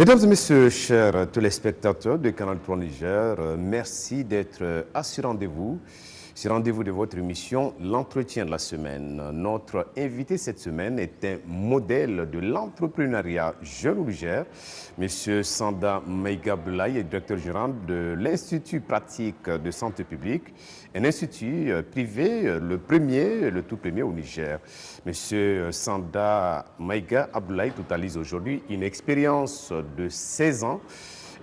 Mesdames et messieurs, chers téléspectateurs de Canal 3 Niger, merci d'être à ce rendez-vous. Ce rendez-vous de votre émission, l'entretien de la semaine. Notre invité cette semaine est un modèle de l'entrepreneuriat jeune au Niger. Monsieur Sanda Maïga Abdoulaye est directeur général de l'Institut pratique de santé publique, un institut privé, le tout premier au Niger. Monsieur Sanda Maïga Abdoulaye totalise aujourd'hui une expérience de 16 ans,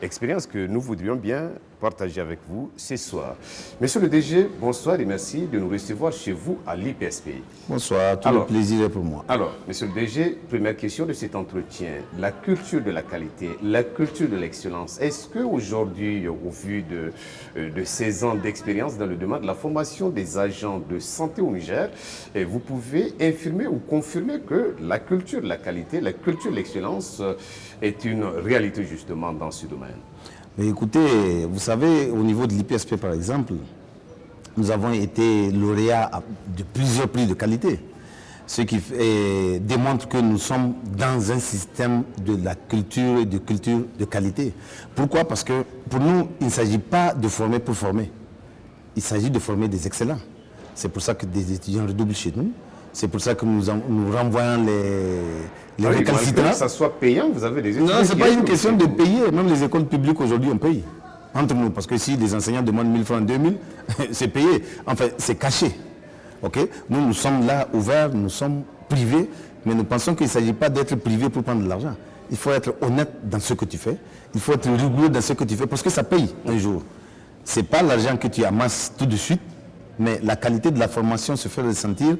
expérience que nous voudrions bien partager avec vous ce soir. Monsieur le DG, bonsoir et merci de nous recevoir chez vous à l'IPSP. Bonsoir, tout le plaisir est pour moi. Alors, monsieur le DG, première question de cet entretien, la culture de la qualité, la culture de l'excellence. Est-ce qu'aujourd'hui, au vu de 16 ans d'expérience dans le domaine de la formation des agents de santé au Niger, vous pouvez infirmer ou confirmer que la culture de la qualité, la culture de l'excellence est une réalité justement dans ce domaine? Mais écoutez, vous savez, au niveau de l'IPSP par exemple, nous avons été lauréats de plusieurs prix de qualité. Ce qui démontre que nous sommes dans un système de la culture et de culture de qualité. Pourquoi? Parce que pour nous, il ne s'agit pas de former pour former. Il s'agit de former des excellents. C'est pour ça que des étudiants redoublent chez nous. C'est pour ça que nous renvoyons les récalcitrants. Que ça soit payant, vous avez des étudiants. Non, ce n'est pas une question de payer. Même les écoles publiques aujourd'hui, on paye. Entre nous, parce que si les enseignants demandent 1000 francs, 2000, c'est payé. Enfin, c'est caché. Okay? Nous sommes là ouverts, nous sommes privés, mais nous pensons qu'il ne s'agit pas d'être privé pour prendre de l'argent. Il faut être honnête dans ce que tu fais. Il faut être rigoureux dans ce que tu fais, parce que ça paye un jour. Ce n'est pas l'argent que tu amasses tout de suite, mais la qualité de la formation se fait ressentir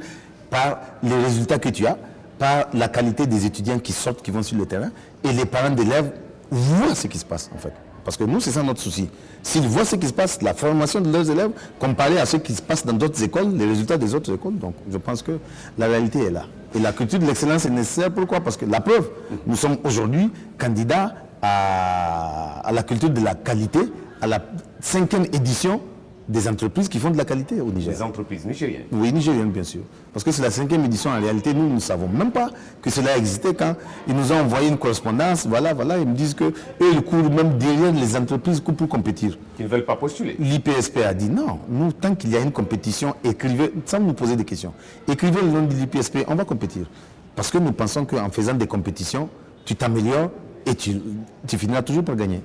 par les résultats que tu as, par la qualité des étudiants qui sortent, qui vont sur le terrain, et les parents d'élèves voient ce qui se passe en fait. Parce que nous, c'est ça notre souci. S'ils voient ce qui se passe, la formation de leurs élèves, comparée à ce qui se passe dans d'autres écoles, les résultats des autres écoles, donc je pense que la réalité est là. Et la culture de l'excellence est nécessaire, pourquoi? Parce que la preuve, nous sommes aujourd'hui candidats à la culture de la qualité, à la 5e édition des entreprises qui font de la qualité au Niger. Des entreprises nigériennes? Oui, nigériennes bien sûr. Parce que c'est la 5e édition en réalité. Nous ne savons même pas que cela existait quand ils nous ont envoyé une correspondance. Voilà, ils me disent qu'eux, ils courent même derrière les entreprises pour compétir. Qui ne veulent pas postuler? L'IPSP a dit non. Nous, tant qu'il y a une compétition, écrivez, sans nous poser des questions. Écrivez le nom de l'IPSP, on va compétir. Parce que nous pensons qu'en faisant des compétitions, tu t'améliores et tu finiras toujours par gagner.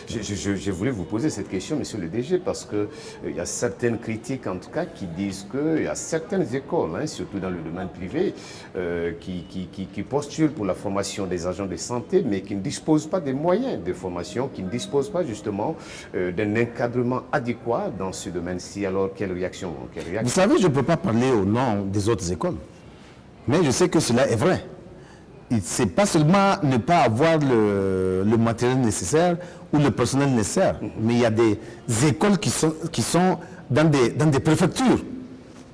Je voulais vous poser cette question, monsieur le DG, parce qu'il y a certaines critiques, en tout cas, qui disent qu'il y a certaines écoles, surtout dans le domaine privé, qui postulent pour la formation des agents de santé, mais qui ne disposent pas des moyens de formation, qui ne disposent pas justement d'un encadrement adéquat dans ce domaine-ci. Alors, quelle réaction? Vous savez, je ne peux pas parler au nom des autres écoles, mais je sais que cela est vrai. C'est pas seulement ne pas avoir le matériel nécessaire ou le personnel nécessaire, mais il y a des écoles qui sont dans des préfectures.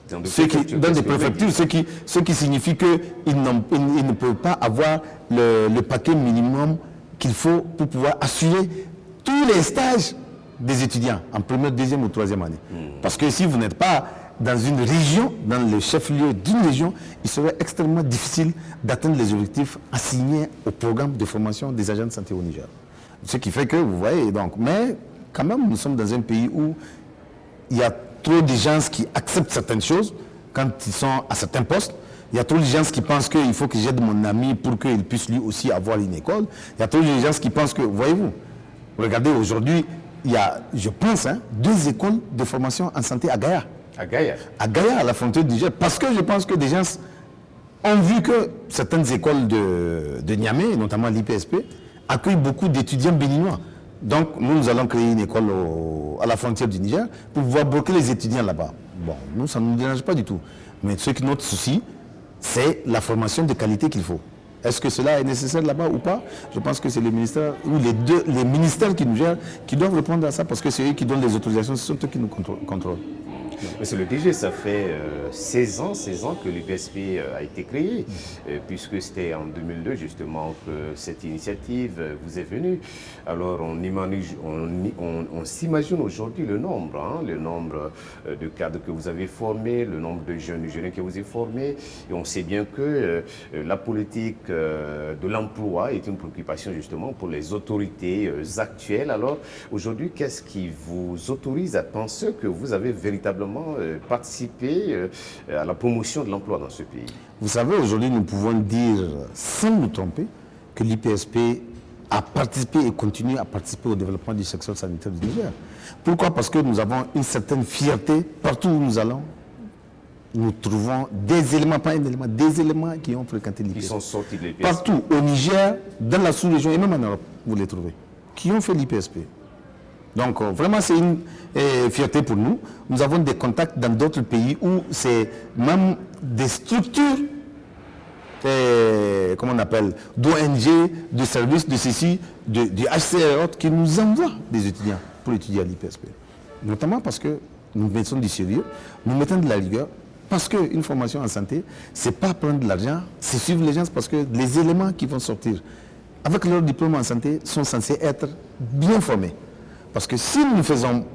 Dans des préfectures, ce qui signifie qu'ils ne peuvent pas avoir le paquet minimum qu'il faut pour pouvoir assurer tous les stages des étudiants en première, deuxième ou troisième année. Parce que si vous n'êtes pas dans une région, dans le chef-lieu d'une région, il serait extrêmement difficile d'atteindre les objectifs assignés au programme de formation des agents de santé au Niger. Ce qui fait que, vous voyez, donc, mais quand même, nous sommes dans un pays où il y a trop de gens qui acceptent certaines choses quand ils sont à certains postes. Il y a trop de gens qui pensent qu'il faut que j'aide mon ami pour qu'il puisse lui aussi avoir une école. Il y a trop de gens qui pensent que, voyez-vous, regardez, aujourd'hui, il y a, je pense, 2 écoles de formation en santé à Gaïa. À Gaïa? À Gaïa, à la frontière du Niger, parce que je pense que des gens ont vu que certaines écoles de Niamey, notamment l'IPSP, accueillent beaucoup d'étudiants béninois. Donc nous allons créer une école à la frontière du Niger pour pouvoir bloquer les étudiants là-bas. Bon, nous, ça ne nous dérange pas du tout. Mais ce qui est notre souci, c'est la formation de qualité qu'il faut. Est-ce que cela est nécessaire là-bas ou pas? Je pense que c'est le ministère ou les ministères qui nous gèrent qui doivent répondre à ça, parce que c'est eux qui donnent les autorisations, ce sont eux qui nous contrôlent. Monsieur le DG, ça fait 16 ans que l'UPSP a été créé, puisque c'était en 2002 justement que cette initiative vous est venue. Alors on s'imagine aujourd'hui le nombre de cadres que vous avez formés, le nombre de jeunes que vous avez formés, et on sait bien que la politique de l'emploi est une préoccupation justement pour les autorités actuelles. Alors aujourd'hui, qu'est-ce qui vous autorise à penser que vous avez véritablement participé à la promotion de l'emploi dans ce pays? Vous savez, aujourd'hui, nous pouvons dire, sans nous tromper, que l'IPSP a participé et continue à participer au développement du secteur sanitaire du Niger. Pourquoi? Parce que nous avons une certaine fierté partout où nous allons. Nous trouvons des éléments, pas un élément, des éléments qui ont fréquenté l'IPSP. Qui sont sortis de l'IPSP. Partout, au Niger, dans la sous-région et même en Europe, vous les trouvez. Qui ont fait l'IPSP. Donc vraiment, c'est une fierté pour nous. Nous avons des contacts dans d'autres pays où c'est même des structures, comment on appelle, d'ONG, de services, de ceci, du HCR et autres, qui nous envoient des étudiants pour étudier à l'IPSP. Notamment parce que nous mettons du sérieux, nous mettons de la rigueur, parce qu'une formation en santé, c'est pas prendre de l'argent, c'est suivre les gens, parce que les éléments qui vont sortir avec leur diplôme en santé sont censés être bien formés. Parce que si nous ne faisons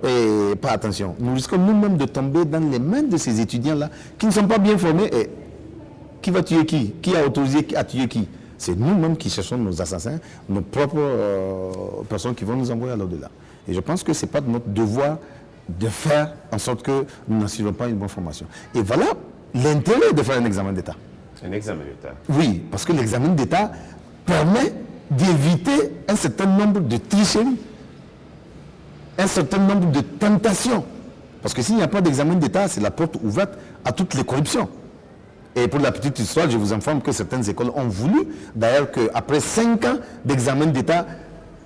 pas attention, nous risquons nous-mêmes de tomber dans les mains de ces étudiants-là qui ne sont pas bien formés. Et qui va tuer qui? Qui a autorisé à tuer qui? C'est nous-mêmes qui cherchons nos assassins, nos propres personnes qui vont nous envoyer à l'au-delà. Et je pense que ce n'est pas de notre devoir de faire en sorte que nous n'assurons pas une bonne formation. Et voilà l'intérêt de faire un examen d'État. Un examen d'État? Oui, parce que l'examen d'État permet d'éviter un certain nombre de tricheries, un certain nombre de tentations. Parce que s'il n'y a pas d'examen d'État, c'est la porte ouverte à toutes les corruptions. Et pour la petite histoire, je vous informe que certaines écoles ont voulu, d'ailleurs qu'après 5 ans d'examen d'État,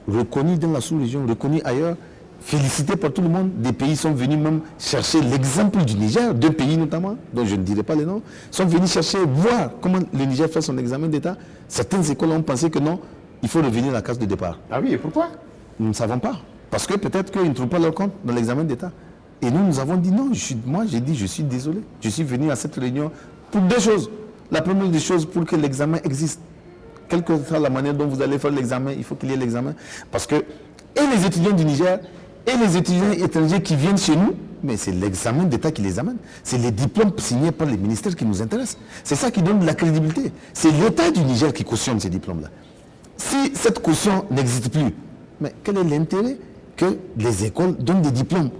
reconnus dans la sous-région, reconnus ailleurs, félicités par tout le monde, des pays sont venus même chercher l'exemple du Niger, 2 pays notamment, dont je ne dirai pas les noms, sont venus chercher, voir comment le Niger fait son examen d'État. Certaines écoles ont pensé que non, il faut revenir à la case de départ. Ah oui, et pourquoi? Nous ne savons pas. Parce que peut-être qu'ils ne trouvent pas leur compte dans l'examen d'État. Et nous avons dit non, moi j'ai dit je suis désolé. Je suis venu à cette réunion pour 2 choses. La première des choses, pour que l'examen existe. Quelle que soit la manière dont vous allez faire l'examen, il faut qu'il y ait l'examen. Parce que, et les étudiants du Niger, et les étudiants étrangers qui viennent chez nous, mais c'est l'examen d'État qui les amène. C'est les diplômes signés par les ministères qui nous intéressent. C'est ça qui donne de la crédibilité. C'est l'État du Niger qui cautionne ces diplômes-là. Si cette caution n'existe plus, mais quel est l'intérêt que les écoles donnent des diplômes?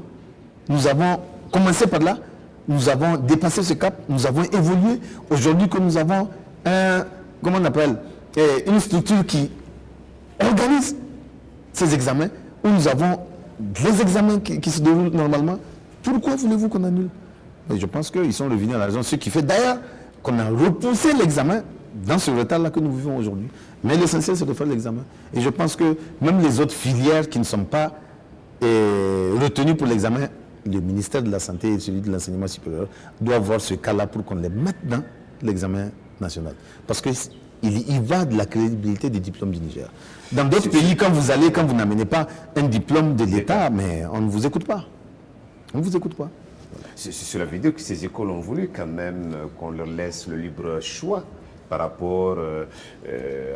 Nous avons commencé par là, nous avons dépassé ce cap, nous avons évolué. Aujourd'hui que nous avons comment on appelle, une structure qui organise ces examens, où nous avons les examens qui se déroulent normalement, pourquoi voulez-vous qu'on annule? Mais je pense qu'ils sont revenus à la raison, ce qui fait d'ailleurs qu'on a repoussé l'examen dans ce retard-là que nous vivons aujourd'hui. Mais l'essentiel, c'est de faire l'examen. Et je pense que même les autres filières qui ne sont pas retenues pour l'examen, le ministère de la Santé et celui de l'enseignement supérieur doivent voir ce cas-là pour qu'on les mette dans l'examen national. Parce qu'il y va de la crédibilité des diplômes du Niger. Dans d'autres pays, quand vous n'amenez pas un diplôme de l'État, mais on ne vous écoute pas. On ne vous écoute pas. Cela veut dire que ces écoles ont voulu quand même qu'on leur laisse le libre choix par rapport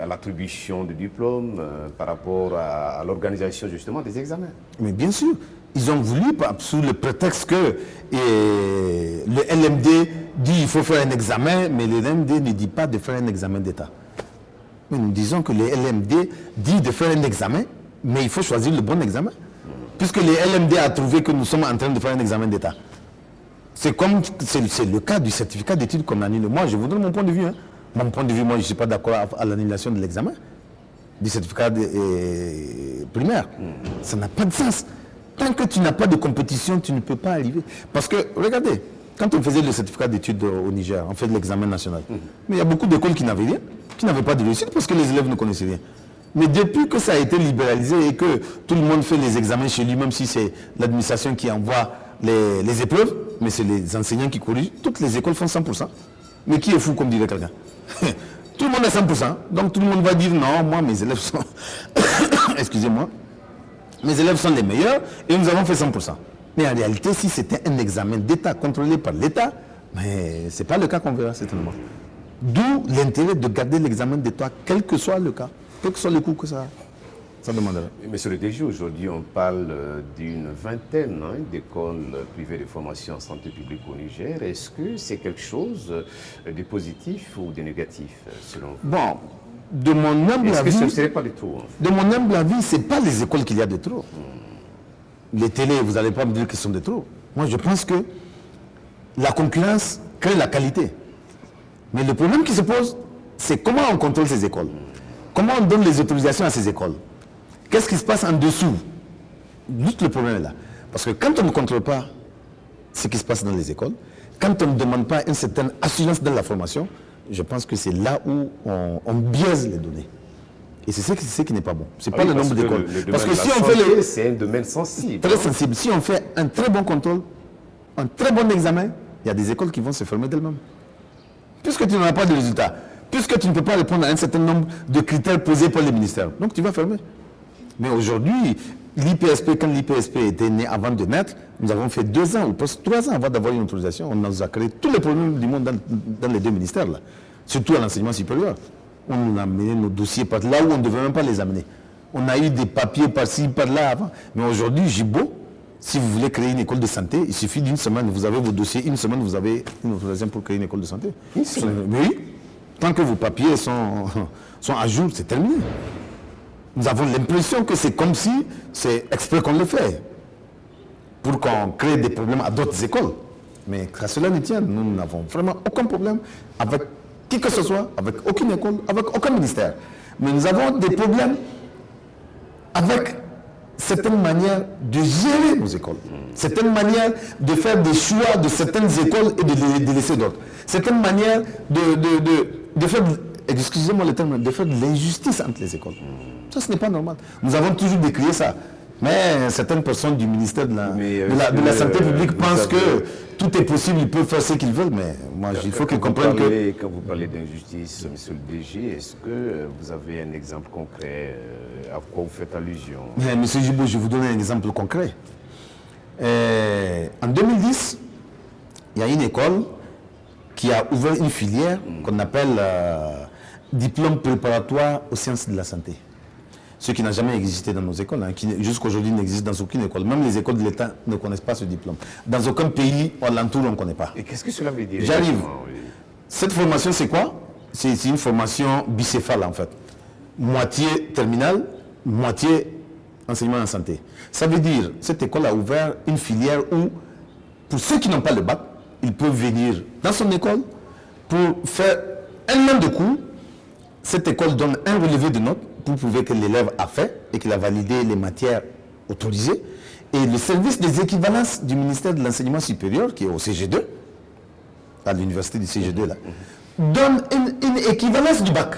à l'attribution de diplômes, par rapport à l'organisation justement des examens. Mais bien sûr, ils ont voulu, sous le prétexte que le LMD dit qu'il faut faire un examen, mais le LMD ne dit pas de faire un examen d'État. Mais nous disons que le LMD dit de faire un examen, mais il faut choisir le bon examen. Puisque le LMD a trouvé que nous sommes en train de faire un examen d'État. C'est le cas du certificat d'études qu'on annule. Moi, je vous donne mon point de vue. Hein. Mon point de vue, moi, je ne suis pas d'accord à l'annulation de l'examen, du certificat primaire. Ça n'a pas de sens. Tant que tu n'as pas de compétition, tu ne peux pas arriver. Parce que, regardez, quand on faisait le certificat d'études au Niger, on fait de l'examen national. Mais il y a beaucoup d'écoles qui n'avaient rien, qui n'avaient pas de réussite parce que les élèves ne connaissaient rien. Mais depuis que ça a été libéralisé et que tout le monde fait les examens chez lui, même si c'est l'administration qui envoie les épreuves, mais c'est les enseignants qui corrigent, toutes les écoles font 100%. Mais qui est fou, comme dirait quelqu'un? Tout le monde est 100%. Donc tout le monde va dire non, moi mes élèves sont... Excusez-moi. Mes élèves sont les meilleurs et nous avons fait 100%. Mais en réalité, si c'était un examen d'État contrôlé par l'État, mais ce n'est pas le cas qu'on verra certainement. D'où l'intérêt de garder l'examen d'État, quel que soit le cas, quel que soit le coût que ça demandera. Monsieur le DG, aujourd'hui on parle d'une vingtaine d'écoles privées de formation en santé publique au Niger. Est-ce que c'est quelque chose de positif ou de négatif selon vous? Bon, de mon humble Est-ce que avis, ce ne serait pas de trop en fait? de mon humble avis, ce n'est pas les écoles qu'il y a de trop. Les télés, vous n'allez pas me dire qu'ils sont de trop. Moi, je pense que la concurrence crée la qualité. Mais le problème qui se pose, c'est comment on contrôle ces écoles. Comment on donne les autorisations à ces écoles. Qu'est-ce qui se passe en dessous? Juste le problème est là. Parce que quand on ne contrôle pas ce qui se passe dans les écoles, quand on ne demande pas une certaine assurance dans la formation, je pense que c'est là où on biaise les données. Et c'est ce qui n'est pas bon. C'est pas le nombre d'écoles. Parce que si on fait c'est un domaine sensible. très sensible. Si on fait un très bon contrôle, un très bon examen, il y a des écoles qui vont se fermer d'elles-mêmes. Puisque tu n'as pas de résultats, puisque tu ne peux pas répondre à un certain nombre de critères posés par les ministères. Donc tu vas fermer. Mais aujourd'hui, l'IPSP, quand l'IPSP était né avant de naître, nous avons fait 2 ans ou presque 3 ans avant d'avoir une autorisation. On nous a créé tous les problèmes du monde dans les 2 ministères, là. Surtout à l'enseignement supérieur. On nous a amené nos dossiers par là où on ne devait même pas les amener. On a eu des papiers par-ci, par-là avant. Mais aujourd'hui, Jibo, si vous voulez créer une école de santé, il suffit d'une semaine, vous avez vos dossiers, une semaine, vous avez une autorisation pour créer une école de santé. Oui, tant que vos papiers sont à jour, c'est terminé. Nous avons l'impression que c'est comme si c'est exprès qu'on le fait, pour qu'on crée des problèmes à d'autres écoles. Mais qu'à cela ne tienne, nous n'avons vraiment aucun problème avec qui que ce soit, avec aucune école, avec aucun ministère. Mais nous avons des problèmes avec certaines manières de gérer nos écoles, certaines manières de faire des choix de certaines écoles et de laisser d'autres, certaines manières de faire, excusez-moi le terme, de faire de l'injustice entre les écoles. Ça, ce n'est pas normal. Nous avons toujours décrié ça. Mais certaines personnes du ministère de la Santé publique pensent que tout est possible, ils peuvent faire ce qu'ils veulent, mais moi, il faut qu'ils comprennent que... Quand vous parlez d'injustice, monsieur le DG, est-ce que vous avez un exemple concret à quoi vous faites allusion? Mais, monsieur Jibo, je vais vous donner un exemple concret. En 2010, il y a une école qui a ouvert une filière qu'on appelle diplôme préparatoire aux sciences de la santé. Ce qui n'a jamais existé dans nos écoles, qui jusqu'à aujourd'hui n'existe dans aucune école. Même les écoles de l'État ne connaissent pas ce diplôme. Dans aucun pays alentour, on ne connaît pas. Et qu'est-ce que cela veut dire? J'arrive. Oui. Cette formation, c'est quoi? C'est une formation bicéphale, en fait. Moitié terminale, moitié enseignement en santé. Ça veut dire, cette école a ouvert une filière où, pour ceux qui n'ont pas le bac, ils peuvent venir dans son école pour faire un an de cours. Cette école donne un relevé de notes pour prouver que l'élève a fait et qu'il a validé les matières autorisées. Et le service des équivalences du ministère de l'Enseignement supérieur, qui est au CG2, à l'université du CG2 là, donne une équivalence du bac.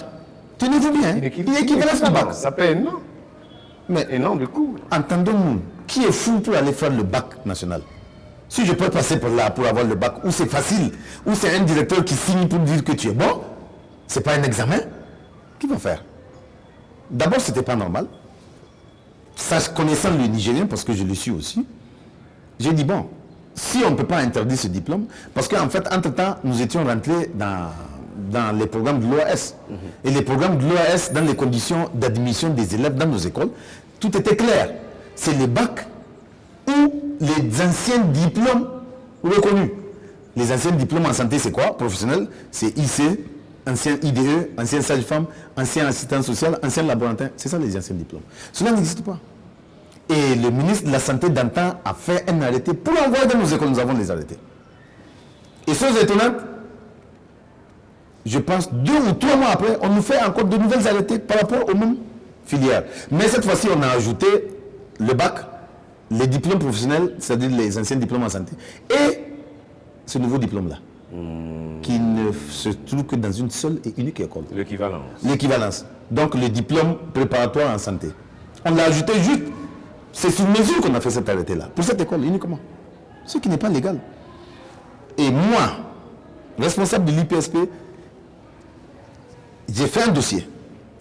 Tenez-vous bien, une équivalence du bac. Ça fait un an. Mais un an de cours. Entendons-nous, qui est fou pour aller faire le bac national? Si je peux passer par là pour avoir le bac, ou c'est facile, ou c'est un directeur qui signe pour dire que tu es bon, c'est pas un examen, qui va faire? D'abord, ce n'était pas normal. Connaissant le Nigérien, parce que je le suis aussi, j'ai dit, bon, si on ne peut pas interdire ce diplôme, parce qu'en fait, entre-temps, nous étions rentrés dans les programmes de l'OAS. Et les programmes de l'OAS, dans les conditions d'admission des élèves dans nos écoles, tout était clair. C'est les bacs ou les anciens diplômes reconnus. Les anciens diplômes en santé, c'est quoi? Professionnel, c'est IC, ancien IDE, ancien sage-femme, ancien assistant social, ancien laborantin. C'est ça les anciens diplômes. Cela n'existe pas. Et le ministre de la Santé d'antan a fait un arrêté pour envoyer dans nos écoles. Nous avons les arrêtés. Et chose étonnante, je pense 2 ou 3 mois après, on nous fait encore de nouvelles arrêtés par rapport aux mêmes filières. Mais cette fois-ci, on a ajouté le bac, les diplômes professionnels, c'est-à-dire les anciens diplômes en santé, et ce nouveau diplôme-là, qui ne se trouve que dans une seule et unique école. L'équivalence. L'équivalence. Donc le diplôme préparatoire en santé. On l'a ajouté juste, c'est sur mesure qu'on a fait cet arrêté-là, pour cette école uniquement. Ce qui n'est pas légal. Et moi, responsable de l'IPSP, j'ai fait un dossier.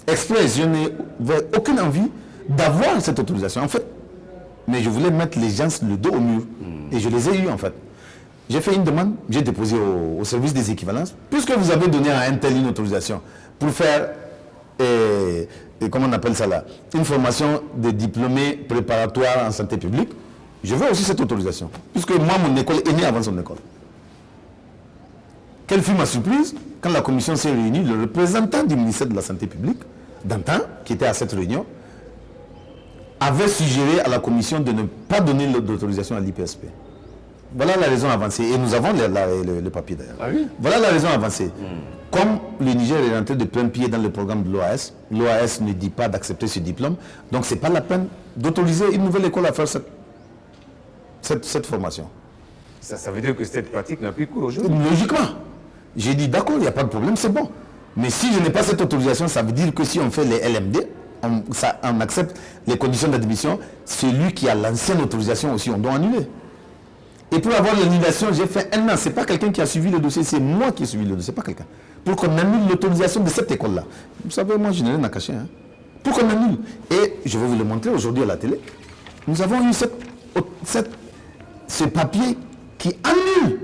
Exprès, je n'ai aucune envie d'avoir cette autorisation. En fait, Mais je voulais mettre les gens le dos au mur. Et je les ai eus en fait. J'ai fait une demande, j'ai déposé au service des équivalences. Puisque vous avez donné à un tel une autorisation pour faire, comment on appelle ça là, une formation de diplômés préparatoires en santé publique, je veux aussi cette autorisation. Puisque moi, mon école est née avant son école. Quelle fut ma surprise quand la commission s'est réunie, le représentant du ministère de la Santé publique, d'antan, qui était à cette réunion, avait suggéré à la commission de ne pas donner l'autorisation à l'IPSP. Voilà la raison avancée. Et nous avons le papier d'ailleurs. Ah oui? Voilà la raison avancée. Comme le Niger est rentré de plein pied dans le programme de l'OAS, l'OAS ne dit pas d'accepter ce diplôme, donc ce n'est pas la peine d'autoriser une nouvelle école à faire cette formation. Ça veut dire que cette pratique n'a plus cours aujourd'hui? Logiquement. J'ai dit d'accord, il n'y a pas de problème, c'est bon. Mais si je n'ai pas cette autorisation, ça veut dire que si on fait les LMD, on accepte les conditions d'admission, celui qui a l'ancienne autorisation aussi, on doit annuler. Et pour avoir l'annulation, j'ai fait un an. Ce n'est pas quelqu'un qui a suivi le dossier, c'est moi qui ai suivi le dossier, pas quelqu'un. Pour qu'on annule l'autorisation de cette école-là. Vous savez, moi, je n'ai rien à cacher. Hein. Pour qu'on annule. Et je vais vous le montrer aujourd'hui à la télé. Nous avons eu ce papier qui annule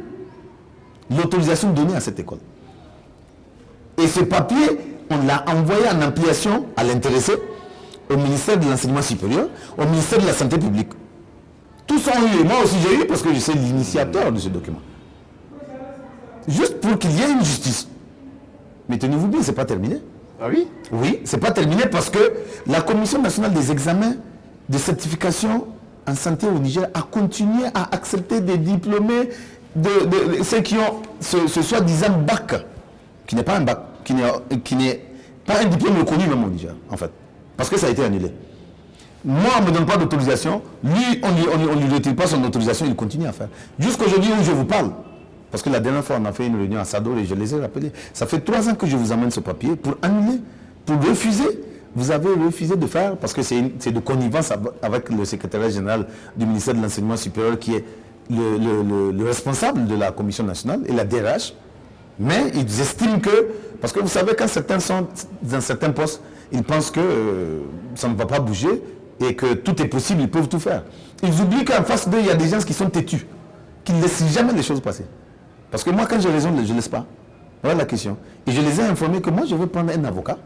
l'autorisation donnée à cette école. Et ce papier, on l'a envoyé en ampliation à l'intéressé, au ministère de l'Enseignement supérieur, au ministère de la Santé publique. Tous ont eu, et moi aussi j'ai eu parce que je suis l'initiateur de ce document. Juste pour qu'il y ait une justice. Mais tenez-vous bien, ce n'est pas terminé. Ah oui? Oui, ce n'est pas terminé parce que la Commission nationale des examens de certification en santé au Niger a continué à accepter des diplômés de ceux qui ont ce soi-disant bac, qui n'est pas un bac, qui n'est pas un diplôme reconnu même au Niger, en fait. Parce que ça a été annulé. Moi, on ne me donne pas d'autorisation. Lui, on ne lui retire pas son autorisation, il continue à faire. Jusqu'aujourd'hui où je vous parle, parce que la dernière fois, on a fait une réunion à Sador et je les ai rappelés. Ça fait 3 ans que je vous amène ce papier pour annuler, pour refuser. Vous avez refusé de faire, parce que c'est de connivence avec le secrétaire général du ministère de l'Enseignement supérieur qui est le responsable de la Commission nationale et la DRH. Mais ils estiment que, parce que vous savez, quand certains sont dans certains postes, ils pensent que ça ne va pas bouger et que tout est possible, ils peuvent tout faire. Ils oublient qu'en face d'eux, il y a des gens qui sont têtus, qui ne laissent jamais les choses passer. Parce que moi, quand j'ai raison, je ne laisse pas. Voilà la question. Et je les ai informés que moi, je veux prendre un avocat,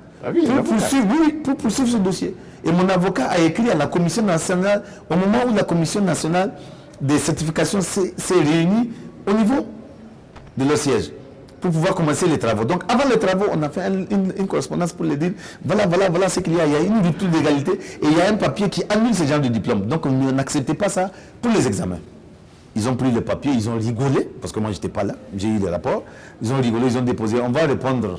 pour poursuivre ce dossier. Et mon avocat a écrit à la Commission nationale, au moment où la Commission nationale des certifications s'est réunie au niveau de leur siège, pour pouvoir commencer les travaux. Donc avant les travaux, on a fait une correspondance pour les dire, voilà ce qu'il y a. Il y a une rupture d'égalité et il y a un papier qui annule ce genre de diplôme. Donc on n'acceptait pas ça pour les examens. Ils ont pris le papier, ils ont rigolé, parce que moi je n'étais pas là, j'ai eu les rapports. Ils ont rigolé, ils ont déposé, on va répondre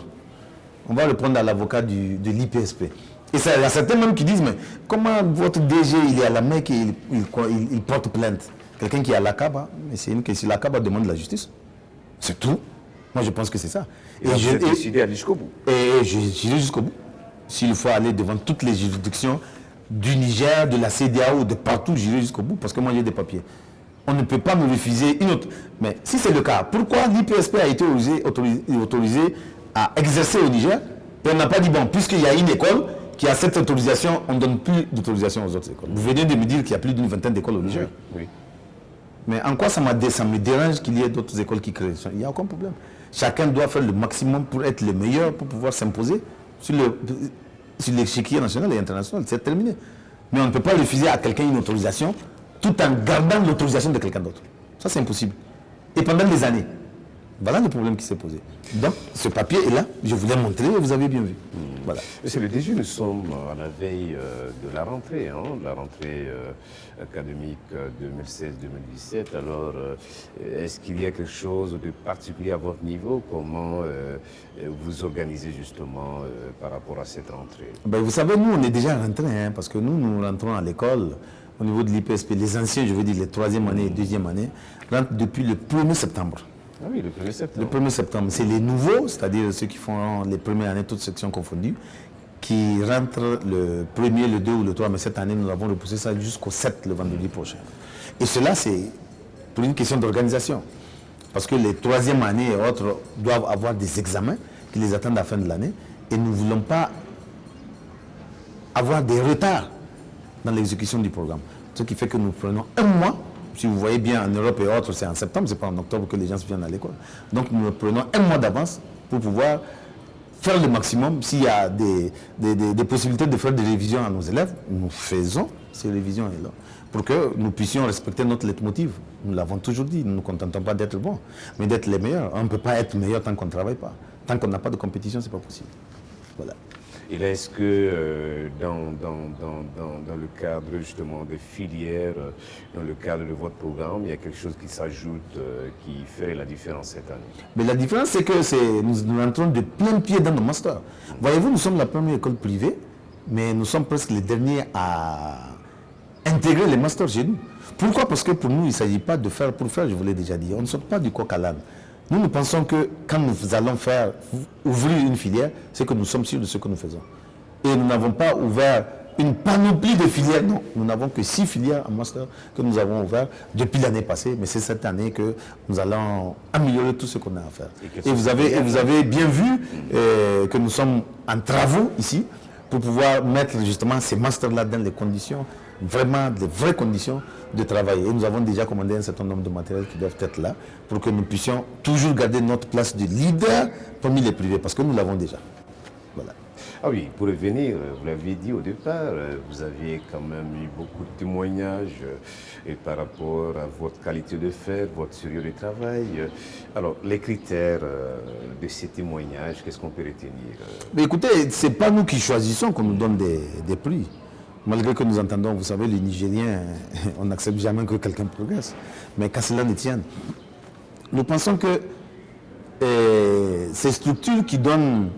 à l'avocat de l'IPSP. Et il y a certains même qui disent, mais comment votre DG, il est à la Mecque et il porte plainte? Quelqu'un qui est à l'ACABA, mais c'est une question, l'ACABA demande la justice. C'est tout. Moi, je pense que c'est ça. Et j'ai décidé d'aller jusqu'au bout. Et j'irai jusqu'au bout. S'il faut aller devant toutes les juridictions du Niger, de la CEDEAO, de partout, j'irai jusqu'au bout, parce que moi, j'ai des papiers. On ne peut pas me refuser une autre. Mais si c'est le cas, pourquoi l'IPSP a été autorisé à exercer au Niger et on n'a pas dit, bon, puisqu'il y a une école qui a cette autorisation, on ne donne plus d'autorisation aux autres écoles. Vous venez de me dire qu'il y a plus d'une vingtaine d'écoles au Niger. Oui. Mais en quoi ça me dérange qu'il y ait d'autres écoles qui créent? Il n'y a aucun problème. Chacun doit faire le maximum pour être le meilleur, pour pouvoir s'imposer sur l'échiquier national et international. C'est terminé. Mais on ne peut pas refuser à quelqu'un une autorisation tout en gardant l'autorisation de quelqu'un d'autre. Ça, c'est impossible. Et pendant des années. Voilà le problème qui s'est posé. Donc, ce papier est là, je vous l'ai montré et vous avez bien vu. Voilà. Monsieur le DG, nous sommes à la veille de la rentrée, académique 2016-2017. Alors, est-ce qu'il y a quelque chose de particulier à votre niveau? Comment vous organisez justement par rapport à cette rentrée? Vous savez, nous, on est déjà rentrés, parce que nous rentrons à l'école au niveau de l'IPSP. Les anciens, je veux dire les 3e année et 2e année, rentrent depuis le 1er septembre. Ah oui, le 1er septembre. Le 1er septembre. C'est les nouveaux, c'est-à-dire ceux qui font les premières années, toutes sections confondues, qui rentrent le 1er, le 2 ou le 3. Mais cette année, nous avons repoussé ça jusqu'au 7, le vendredi prochain. Et cela, c'est pour une question d'organisation. Parce que les 3e années et autres doivent avoir des examens qui les attendent à la fin de l'année. Et nous ne voulons pas avoir des retards dans l'exécution du programme. Ce qui fait que nous prenons un mois. Si vous voyez bien, en Europe et autres, c'est en septembre, ce n'est pas en octobre que les gens viennent à l'école. Donc nous prenons un mois d'avance pour pouvoir faire le maximum. S'il y a des possibilités de faire des révisions à nos élèves, nous faisons ces révisions-là pour que nous puissions respecter notre leitmotiv. Nous l'avons toujours dit, nous ne nous contentons pas d'être bons, mais d'être les meilleurs. On ne peut pas être meilleur tant qu'on ne travaille pas. Tant qu'on n'a pas de compétition, ce n'est pas possible. Voilà. Et là, est-ce que dans le cadre justement des filières, dans le cadre de votre programme, il y a quelque chose qui s'ajoute, qui fait la différence cette année? Mais la différence, c'est que nous entrons de plein pied dans nos masters. Voyez-vous, nous sommes la première école privée, mais nous sommes presque les derniers à intégrer les masters chez nous. Pourquoi? Parce que pour nous, il ne s'agit pas de faire pour faire, je vous l'ai déjà dit. On ne saute pas du coq à l'âne. Nous pensons que quand nous allons ouvrir une filière, c'est que nous sommes sûrs de ce que nous faisons. Et nous n'avons pas ouvert une panoplie de filières, non. Nous n'avons que 6 filières en master que nous avons ouvert depuis l'année passée, mais c'est cette année que nous allons améliorer tout ce qu'on a à faire. Et vous avez bien vu que nous sommes en travaux ici pour pouvoir mettre justement ces masters-là dans les conditions, vraiment des vraies conditions de travail. Et nous avons déjà commandé un certain nombre de matériels qui doivent être là pour que nous puissions toujours garder notre place de leader parmi les privés, parce que nous l'avons déjà. Voilà. Ah oui, pour revenir, vous l'aviez dit au départ, vous aviez quand même eu beaucoup de témoignages par rapport à votre qualité de faire, votre sérieux de travail. Alors, les critères de ces témoignages, qu'est-ce qu'on peut retenir? Mais écoutez, ce n'est pas nous qui choisissons qu'on nous donne des prix. Malgré que nous entendons, vous savez, les Nigériens, on n'accepte jamais que quelqu'un progresse. Mais qu'à cela ne tienne, nous pensons que ces structures qui donnent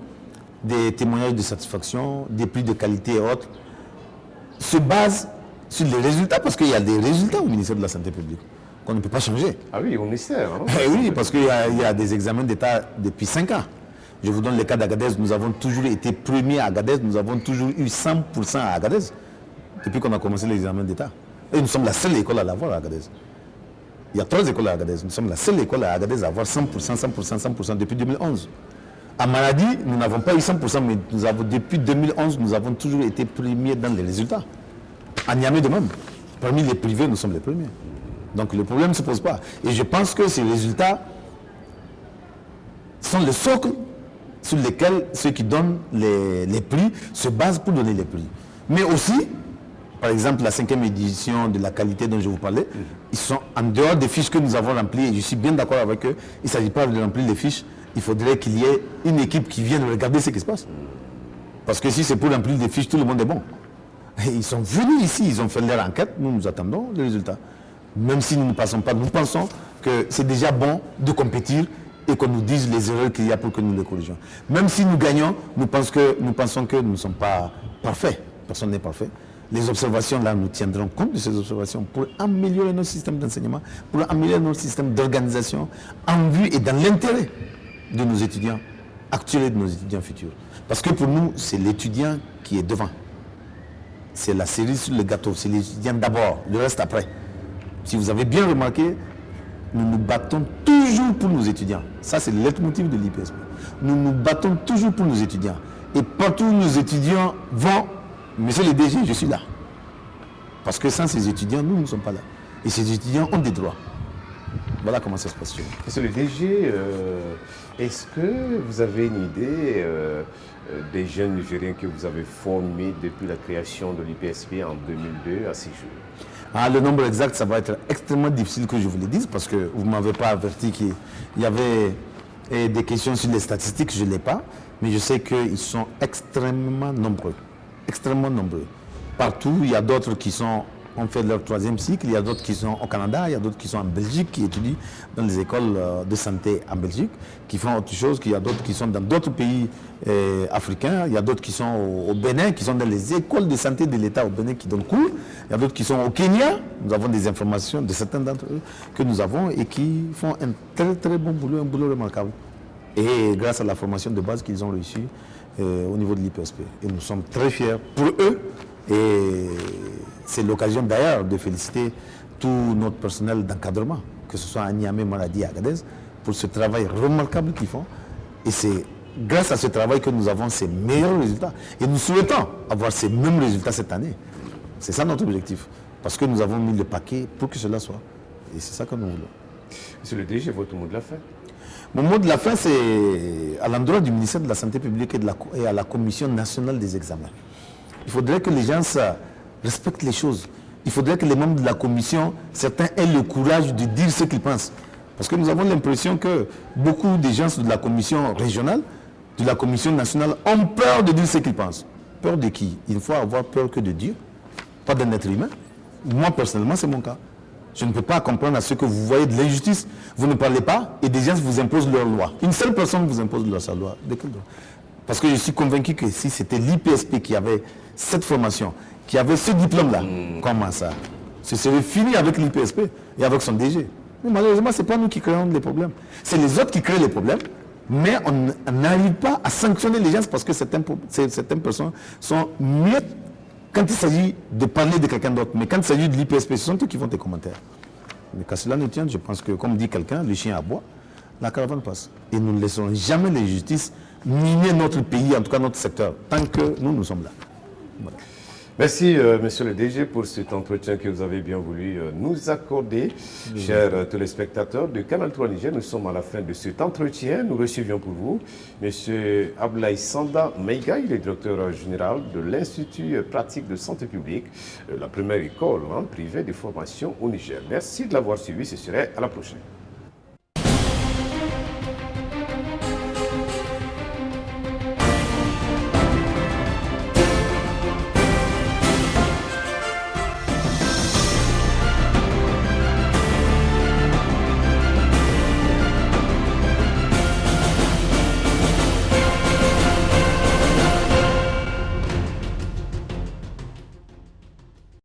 des témoignages de satisfaction, des prix de qualité et autres, se basent sur les résultats, parce qu'il y a des résultats au ministère de la Santé publique qu'on ne peut pas changer. Ah oui, au ministère, hein? Oui, parce qu'il y a des examens d'État depuis 5 ans. Je vous donne le cas d'Agadez, nous avons toujours été premiers à Agadez, nous avons toujours eu 100% à Agadez, depuis qu'on a commencé l'examen d'État. Et nous sommes la seule école à l'avoir à Agadez. Il y a 3 écoles à Agadez, nous sommes la seule école à Agadez à avoir 100%, 100%, 100% depuis 2011. À Maradi, nous n'avons pas eu 100%, mais depuis 2011, nous avons toujours été premiers dans les résultats. À Niamey de même, parmi les privés, nous sommes les premiers. Donc le problème ne se pose pas. Et je pense que ces résultats sont le socle sur lequel ceux qui donnent les prix se basent pour donner les prix. Mais aussi, par exemple, la 5e édition de la qualité dont je vous parlais, ils sont en dehors des fiches que nous avons remplies, et je suis bien d'accord avec eux, il ne s'agit pas de remplir les fiches, il faudrait qu'il y ait une équipe qui vienne regarder ce qui se passe. Parce que si c'est pour remplir des fiches, tout le monde est bon. Et ils sont venus ici, ils ont fait leur enquête, nous attendons les résultats. Même si nous ne passons pas, nous pensons que c'est déjà bon de compétir et qu'on nous dise les erreurs qu'il y a pour que nous les corrigions. Même si nous gagnons, nous pensons que nous ne sommes pas parfaits. Personne n'est parfait. Les observations, là, nous tiendrons compte de ces observations pour améliorer notre système d'enseignement, pour améliorer notre système d'organisation en vue et dans l'intérêt de nos étudiants actuels et de nos étudiants futurs. Parce que pour nous, c'est l'étudiant qui est devant. C'est la cerise sur le gâteau, c'est l'étudiant d'abord, le reste après. Si vous avez bien remarqué, nous nous battons toujours pour nos étudiants. Ça, c'est le leitmotiv de l'IPSP. Nous nous battons toujours pour nos étudiants. Et partout où nos étudiants vont, monsieur le DG, je suis là. Parce que sans ces étudiants, nous ne sommes pas là. Et ces étudiants ont des droits. Voilà comment ça se passe. Monsieur le DG, est-ce que vous avez une idée des jeunes Nigériens que vous avez formés depuis la création de l'IPSP en 2002 à ce jour? Le nombre exact, ça va être extrêmement difficile que je vous le dise parce que vous ne m'avez pas averti qu'il y avait des questions sur les statistiques, je ne l'ai pas, mais je sais qu'ils sont extrêmement nombreux. Extrêmement nombreux. Partout, il y a d'autres qui ont fait leur 3e cycle, il y a d'autres qui sont au Canada, il y a d'autres qui sont en Belgique, qui étudient dans les écoles de santé en Belgique, qui font autre chose, il y a d'autres qui sont dans d'autres pays africains, il y a d'autres qui sont au Bénin, qui sont dans les écoles de santé de l'État au Bénin qui donnent cours, il y a d'autres qui sont au Kenya, nous avons des informations de certains d'entre eux que nous avons et qui font un très très bon boulot, un boulot remarquable. Et grâce à la formation de base qu'ils ont reçue au niveau de l'IPSP. Et nous sommes très fiers pour eux. Et c'est l'occasion d'ailleurs de féliciter tout notre personnel d'encadrement, que ce soit à Niamey, Maradi, Agadez, pour ce travail remarquable qu'ils font. Et c'est grâce à ce travail que nous avons ces meilleurs résultats. Et nous souhaitons avoir ces mêmes résultats cette année. C'est ça notre objectif. Parce que nous avons mis le paquet pour que cela soit. Et c'est ça que nous voulons. Monsieur le DG, votre mot de la fin? Mon mot de la fin, c'est à l'endroit du ministère de la Santé publique et à la Commission nationale des examens. Il faudrait que les gens respectent les choses. Il faudrait que les membres de la commission, certains aient le courage de dire ce qu'ils pensent. Parce que nous avons l'impression que beaucoup des gens de la commission régionale, de la commission nationale, ont peur de dire ce qu'ils pensent. Peur de qui? Il faut avoir peur que de Dieu, pas d'un être humain. Moi, personnellement, c'est mon cas. Je ne peux pas comprendre à ce que vous voyez de l'injustice. Vous ne parlez pas et des gens vous imposent leur loi. Une seule personne vous impose sa loi. De quelle loi? Parce que je suis convaincu que si c'était l'IPSP qui avait cette formation, qui avait ce diplôme-là, comment ça? Ce serait fini avec l'IPSP et avec son DG. Mais malheureusement, ce n'est pas nous qui créons les problèmes. C'est les autres qui créent les problèmes, mais on n'arrive pas à sanctionner les gens parce que certaines personnes sont mieux quand il s'agit de parler de quelqu'un d'autre. Mais quand il s'agit de l'IPSP, ce sont eux qui font tes commentaires. Mais qu'à cela ne tienne, je pense que, comme dit quelqu'un, le chien aboie, la caravane passe. Et nous ne laisserons jamais l'injustice miner notre pays, en tout cas notre secteur, tant que nous sommes là. Voilà. Merci, monsieur le DG, pour cet entretien que vous avez bien voulu nous accorder. Chers téléspectateurs de Canal 3 Niger, nous sommes à la fin de cet entretien. Nous recevions pour vous monsieur Ablaye Sanda Meiga, il est directeur général de l'Institut pratique de santé publique, la première école privée de formation au Niger. Merci de l'avoir suivi, ce serait à la prochaine.